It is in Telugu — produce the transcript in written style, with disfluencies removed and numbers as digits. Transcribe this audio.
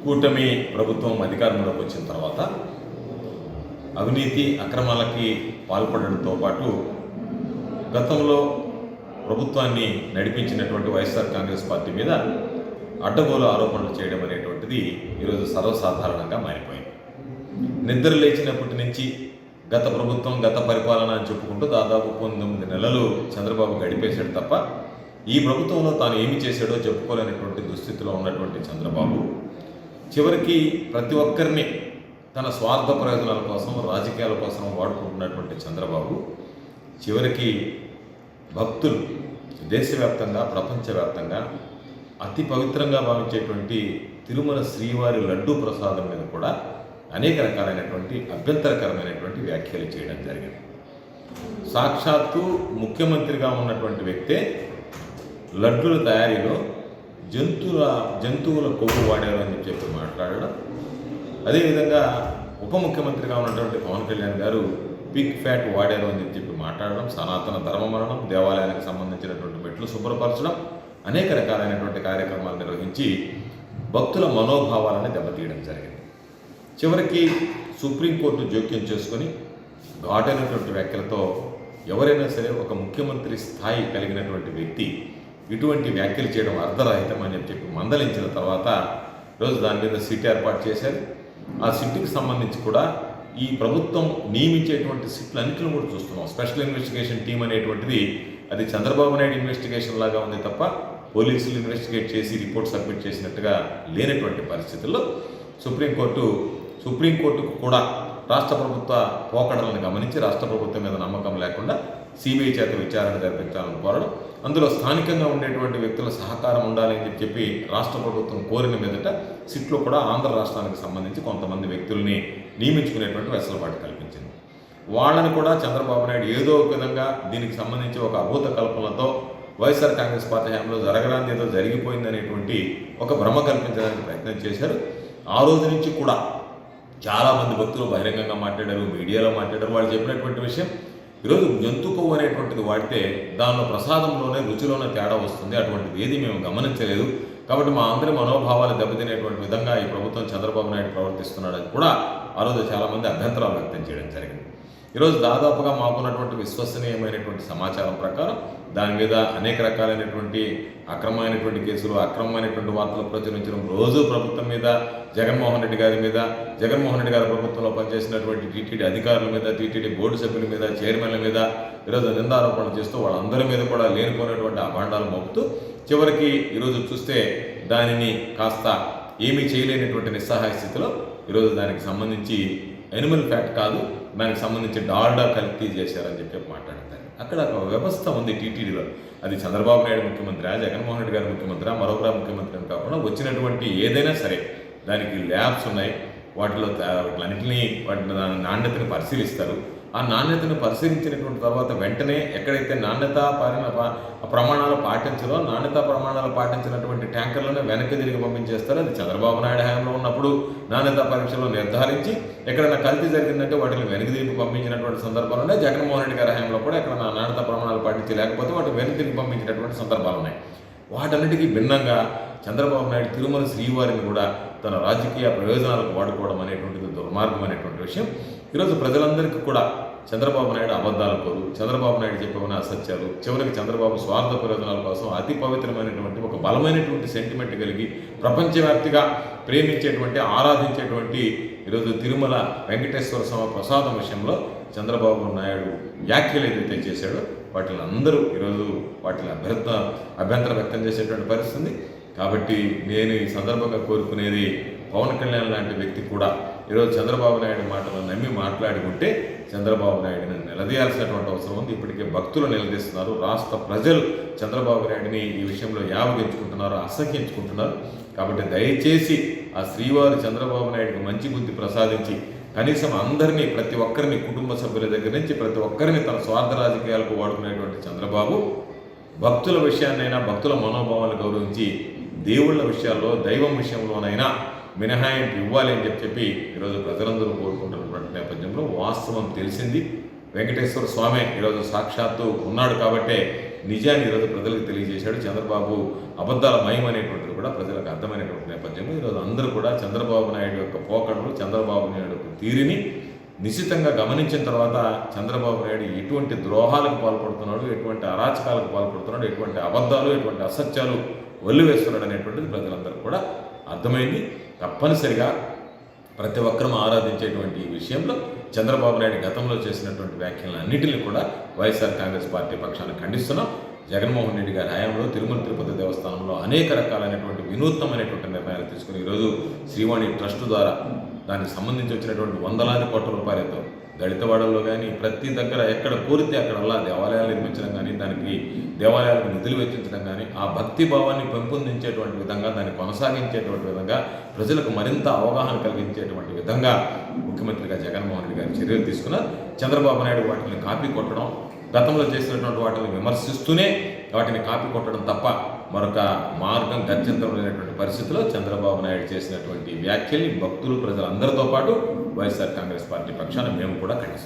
కూటమి ప్రభుత్వం అధికారంలోకి వచ్చిన తర్వాత అవినీతి అక్రమాలకి పాల్పడడంతో పాటు గతంలో ప్రభుత్వాన్ని నడిపించినటువంటి వైఎస్ఆర్ కాంగ్రెస్ పార్టీ మీద అడ్డగోలు ఆరోపణలు చేయడం అనేటువంటిది ఈరోజు సర్వసాధారణంగా మారిపోయింది. నిద్ర లేచినప్పటి నుంచి గత ప్రభుత్వం గత పరిపాలన అని చెప్పుకుంటూ దాదాపు 19 నెలలు చంద్రబాబు గడిపేశాడు తప్ప ఈ ప్రభుత్వంలో తాను ఏమి చేశాడో చెప్పుకోలేనటువంటి దుస్థితిలో ఉన్నటువంటి చంద్రబాబు చివరికి ప్రతి ఒక్కరిని తన స్వార్థ ప్రయోజనాల కోసం రాజకీయాల కోసం వాడుకుంటున్నటువంటి చంద్రబాబు చివరికి భక్తులు దేశవ్యాప్తంగా ప్రపంచవ్యాప్తంగా అతి పవిత్రంగా భావించేటువంటి తిరుమల శ్రీవారి లడ్డూ ప్రసాదం మీద కూడా అనేక రకాలైనటువంటి అభ్యంతరకరమైనటువంటి వ్యాఖ్యలు చేయడం జరిగింది. సాక్షాత్తు ముఖ్యమంత్రిగా ఉన్నటువంటి వ్యక్తే లడ్డూల తయారీలో జంతువుల కొవ్వు వాడారు అని చెప్పి మాట్లాడడం, అదేవిధంగా ఉప ముఖ్యమంత్రిగా ఉన్నటువంటి పవన్ కళ్యాణ్ గారు పిగ్ ఫ్యాట్ వాడారు అని చెప్పి మాట్లాడడం, సనాతన ధర్మమరణం, దేవాలయానికి సంబంధించినటువంటి మెట్లు శుభ్రపరచడం, అనేక రకాలైనటువంటి కార్యక్రమాలు నిర్వహించి భక్తుల మనోభావాలను దెబ్బతీయడం జరిగింది. చివరికి సుప్రీంకోర్టు జోక్యం చేసుకొని ఘాటైనటువంటి వ్యాఖ్యలతో ఎవరైనా సరే ఒక ముఖ్యమంత్రి స్థాయి కలిగినటువంటి వ్యక్తి ఇటువంటి వ్యాఖ్యలు చేయడం అర్ధరహితమని చెప్పి మందలించిన తర్వాత ఈరోజు దాని మీద సిట్ ఏర్పాటు చేశారు. ఆ సిట్కి సంబంధించి కూడా ఈ ప్రభుత్వం నియమించేటువంటి సిట్లన్నింటిని కూడా చూస్తున్నాం. స్పెషల్ ఇన్వెస్టిగేషన్ టీం అనేటువంటిది అది చంద్రబాబు నాయుడు ఇన్వెస్టిగేషన్ లాగా ఉంది తప్ప పోలీసులు ఇన్వెస్టిగేట్ చేసి రిపోర్ట్ సబ్మిట్ చేసినట్టుగా లేనటువంటి పరిస్థితుల్లో సుప్రీంకోర్టుకు కూడా రాష్ట్ర ప్రభుత్వ పోకడలను గమనించి రాష్ట్ర ప్రభుత్వం మీద నమ్మకం లేకుండా సిబిఐ చేత విచారణ జరిపించాలని కోరడం, అందులో స్థానికంగా ఉండేటువంటి వ్యక్తుల సహకారం ఉండాలని చెప్పి రాష్ట్ర ప్రభుత్వం కోరిన మీదట సిట్లో కూడా ఆంధ్ర రాష్ట్రానికి సంబంధించి కొంతమంది వ్యక్తుల్ని నియమించుకునేటువంటి వెసులుబాటు కల్పించింది. వాళ్ళని కూడా చంద్రబాబు నాయుడు ఏదో ఒక విధంగా దీనికి సంబంధించి ఒక అభూత కల్పనలతో వైఎస్ఆర్ కాంగ్రెస్ పార్టీ హయాంలో జరగడానికి ఏదో జరిగిపోయిందనేటువంటి ఒక భ్రమ కల్పించడానికి ప్రయత్నం చేశారు. ఆ రోజు నుంచి కూడా చాలామంది భక్తులు బహిరంగంగా మాట్లాడారు, మీడియాలో మాట్లాడారు. వాళ్ళు చెప్పినటువంటి విషయం, ఈరోజు జంతు కొవ్వు అనేటువంటిది వాడితే దానిలో ప్రసాదంలోనే రుచిలోనే తేడా వస్తుంది, అటువంటిది ఏది మేము గమనించలేదు. కాబట్టి మా అందరి మనోభావాలు దెబ్బతినేటువంటి విధంగా ఈ ప్రభుత్వం చంద్రబాబు నాయుడు ప్రవర్తిస్తున్నాడని కూడా ఆ రోజు చాలామంది అభ్యంతరాలు వ్యక్తం చేయడం జరిగింది. ఈరోజు దాదాపుగా మాకున్నటువంటి విశ్వసనీయమైనటువంటి సమాచారం ప్రకారం దాని మీద అనేక రకాలైనటువంటి అక్రమమైనటువంటి కేసులు, అక్రమమైనటువంటి వార్తలు ప్రచురించడం, రోజు ప్రభుత్వం మీద, జగన్మోహన్ రెడ్డి గారి ప్రభుత్వంలో పనిచేసినటువంటి టీటీడీ అధికారుల మీద, టీటీడీ బోర్డు సభ్యుల మీద, చైర్మన్ల మీద ఈరోజు నిందారోపణలు చేస్తూ వాళ్ళందరి మీద కూడా లేనిపోయినటువంటి అభాండాలు మోపుతూ చివరికి ఈరోజు చూస్తే దానిని కాస్త ఏమీ చేయలేనటువంటి నిస్సహాయ స్థితిలో ఈరోజు దానికి సంబంధించి ఎనిమల్ ఫ్యాట్ కాదు, దానికి సంబంధించి డాల్డా కల్తీ చేశారని చెప్పి మాట్లాడతారు. అక్కడ ఒక వ్యవస్థ ఉంది టీటీడీలో. అది చంద్రబాబు నాయుడు ముఖ్యమంత్రి, జగన్మోహన్ రెడ్డి గారు ముఖ్యమంత్రి, మరొకరా ముఖ్యమంత్రి అని కాకుండా వచ్చినటువంటి ఏదైనా సరే దానికి ల్యాబ్స్ ఉన్నాయి. వాటిలన్నింటినీ వాటి నాణ్యతను పరిశీలిస్తారు. ఆ నాణ్యతను పరిశీలించినటువంటి తర్వాత వెంటనే ఎక్కడైతే నాణ్యతా ప్రమాణాలు పాటించారో నాణ్యతా ప్రమాణాలు పాటించినటువంటి ట్యాంకర్లను వెనక్కి తిరిగి పంపించేస్తారు. అది చంద్రబాబు నాయుడు హయాంలో ఉన్నప్పుడు నాణ్యతా పరీక్షలో నిర్ధారించి ఎక్కడైనా కల్తీ జరిగిందంటే వాటిని వెనక్కి తిరిగి పంపించినటువంటి సందర్భాలు ఉన్నాయి. జగన్మోహన్ రెడ్డి గారి హయాంలో కూడా ఎక్కడ నాణ్యతా ప్రమాణాలు పాటించి లేకపోతే వాటిని వెనక్కి తిరిగి పంపించినటువంటి సందర్భాలు ఉన్నాయి. వాటన్నిటికీ భిన్నంగా చంద్రబాబు నాయుడు తిరుమల శ్రీవారిని కూడా తన రాజకీయ ప్రయోజనాలకు వాడుకోవడం అనేటువంటిది దుర్మార్గం అనేటువంటి విషయం. ఈరోజు ప్రజలందరికీ కూడా చంద్రబాబు నాయుడు అబద్ధాల కోరు, చంద్రబాబు నాయుడు చెప్పిన అసత్యాలు, చివరికి చంద్రబాబు స్వార్థ ప్రయోజనాల కోసం అతి పవిత్రమైనటువంటి ఒక బలమైనటువంటి సెంటిమెంట్ కలిగి ప్రపంచవ్యాప్తిగా ప్రేమించేటువంటి, ఆరాధించేటువంటి ఈరోజు తిరుమల వెంకటేశ్వర స్వామి ప్రసాదం విషయంలో చంద్రబాబు నాయుడు వ్యాఖ్యలు ఏదైతే చేశాడో వాటిని అందరూ ఈరోజు వాటిని అభ్యంతరం వ్యక్తం చేసేటువంటి పరిస్థితి. కాబట్టి నేను ఈ సందర్భంగా కోరుకునేది, పవన్ కళ్యాణ్ లాంటి వ్యక్తి కూడా ఈరోజు చంద్రబాబు నాయుడు మాటలను నమ్మి మాట్లాడుకుంటే చంద్రబాబు నాయుడిని నిలదీయాల్సినటువంటి అవసరం ఉంది. ఇప్పటికే భక్తులు నిలదీస్తున్నారు. రాష్ట్ర ప్రజలు చంద్రబాబు నాయుడిని ఈ విషయంలో యావగించుకుంటున్నారు, అసహ్యించుకుంటున్నారు. కాబట్టి దయచేసి ఆ శ్రీవారి చంద్రబాబు నాయుడికి మంచి బుద్ధి ప్రసాదించి కనీసం అందరినీ, ప్రతి ఒక్కరిని, కుటుంబ సభ్యుల దగ్గర నుంచి ప్రతి ఒక్కరిని తన స్వార్థ రాజకీయాలకు వాడుకునేటువంటి చంద్రబాబు భక్తుల విషయాన్నైనా, భక్తుల మనోభావాలు గౌరవించి దేవుళ్ళ విషయాల్లో, దైవం విషయంలోనైనా మినహాయింపు ఇవ్వాలి అని చెప్పి ఈరోజు ప్రజలందరూ కోరుకుంటున్నటువంటి నేపథ్యంలో వాస్తవం తెలిసింది. వెంకటేశ్వర స్వామి ఈరోజు సాక్షాత్తు ఉన్నాడు కాబట్టే నిజాన్ని ఈరోజు ప్రజలకు తెలియజేశాడు. చంద్రబాబు అబద్ధాల మయం అనేటువంటిది కూడా ప్రజలకు అర్థమైనటువంటి నేపథ్యంలో ఈరోజు అందరూ కూడా చంద్రబాబు నాయుడు యొక్క పోకడలు, చంద్రబాబు నాయుడు యొక్క తీరుని నిశితంగా గమనించిన తర్వాత చంద్రబాబు నాయుడు ఎటువంటి ద్రోహాలకు పాల్పడుతున్నాడు, ఎటువంటి అరాచకాలకు పాల్పడుతున్నాడు, ఎటువంటి అబద్ధాలు, ఎటువంటి అసత్యాలు వల్లివేస్తున్నాడు అనేటువంటిది ప్రజలందరూ కూడా అర్థమైంది. తప్పనిసరిగా ప్రతి ఒక్కరూ ఆరాధించేటువంటి ఈ విషయంలో చంద్రబాబు నాయుడు గతంలో చేసినటువంటి వ్యాఖ్యలను అన్నింటినీ కూడా వైఎస్ఆర్ కాంగ్రెస్ పార్టీ పక్షాన ఖండిస్తున్నాం. జగన్మోహన్ రెడ్డి గారి హయాంలో తిరుమల తిరుపతి దేవస్థానంలో అనేక రకాలైనటువంటి వినూత్నమైనటువంటి నిర్ణయాలు తీసుకుని ఈరోజు శ్రీవాణి ట్రస్ట్ ద్వారా దానికి సంబంధించి వచ్చినటువంటి వందలాది కోట్ల రూపాయలతో దళితవాడల్లో కానీ ప్రతి దగ్గర ఎక్కడ కోరితే అక్కడల్లా దేవాలయాలు నిర్మించడం కానీ, దానికి దేవాలయాలకు నిధులు వెచ్చించడం కానీ, ఆ భక్తి భావాన్ని పెంపొందించేటువంటి విధంగా, దాన్ని కొనసాగించేటువంటి విధంగా, ప్రజలకు మరింత అవగాహన కలిగించేటువంటి విధంగా ముఖ్యమంత్రిగా జగన్మోహన్ రెడ్డి గారు చర్యలు తీసుకున్నారు. చంద్రబాబు నాయుడు వాటిని కాపీ కొట్టడం, గతంలో చేసినటువంటి వాటిని విమర్శిస్తూనే వాటిని కాపీ కొట్టడం తప్ప మరొక మార్గం గత్యంతరం లేనటువంటి పరిస్థితిలో చంద్రబాబు నాయుడు చేసినటువంటి వ్యాఖ్యల్ని భక్తులు, ప్రజలందరితో పాటు వైఎస్ఆర్ కాంగ్రెస్ పార్టీ పక్షాన మేము కూడా ఖండిస్తాం.